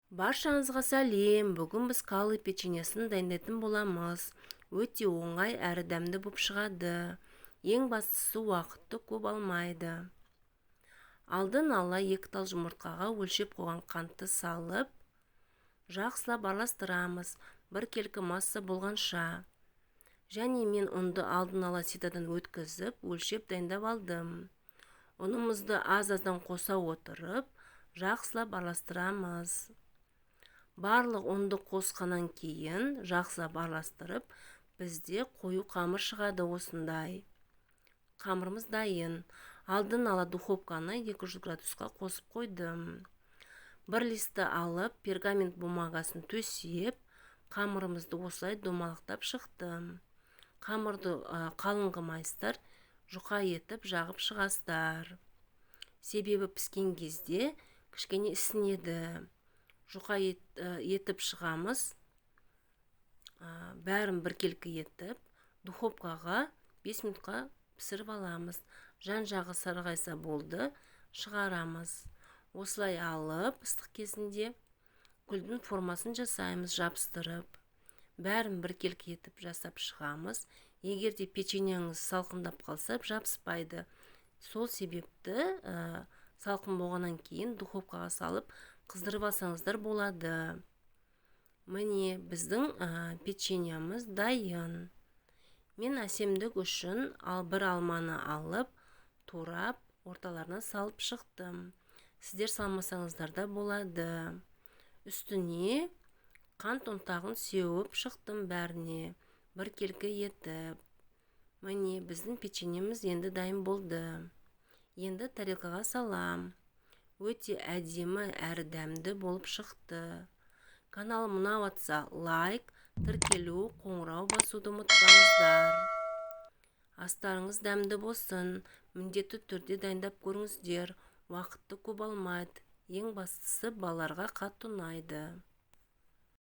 Баршаңызға сәлем. Бүгін біз калы печеньесін дайындайтын боламыз. Өте оңай әрі дәмді болып шығады. Ең бастысы уақытты көп алмайды. Алдын ала 2 тал жұмыртқаға өлшеп қойған қантты салып, жақсылап араластырамыз, бір келкі масса болғанша. Және мен ұнды алдын ала ситадан өткізіп, өлшеп дайындап алдым. Ұнымызды аз-аздан қоса отырып, жақсылап араластырамыз. Барлық ұнды қосқаннан кейін жақсылап араластырып, бізде қою қамыр шығады осындай. Қамырымыз дайын. Алдын ала духовканы 200 градусқа қосып қойдым. Бір листі алып, пергамент бумагасын төсеп, қамырымызды осылай домалақтап шықтым. Қамырды қалың қылмайсыздар, жұқа етіп жағып шығасыздар. Себебі піскен кезде кішкене ісінеді. Жұқа етіп шығамыз. Бәрін біркелкі етіп, духовкаға 5 минутқа пісіріп аламыз. Жан-жағы сарғайса болды, шығарамыз. Осылай алып, ыстық кезінде гүлдің формасын жасаймыз жабыстырып. Бәрін біркелкі етіп жасап шығамыз. Егер де печеньеңіз салқындап қалса, жабыспайды. Сол себепті салқын болғаннан кейін духовкаға салып қыздырып алсаңыздар болады. Міне біздің печеньеміз дайын. Мен әсемдік үшін бір алманы алып, турап, орталарына салып шықтым. Сіздер салмасаңыздар да болады. Үстіне қант ұнтағын сеуіп шықтым бәріне, біркелкі етіп. Міне біздің печеньеміз енді дайын болды. Енді тарелкаға салам. Өте әдемі әрі дәмді болып шықты. Каналым ұнаватса лайк, тіркелу, қоңырау басуды ұмытпаңыздар. Астарыңыз дәмді болсын. Міндетті түрде дайындап көріңіздер. Уақытты көп алмайды. Ең бастысы балаларға қатты ұнайды.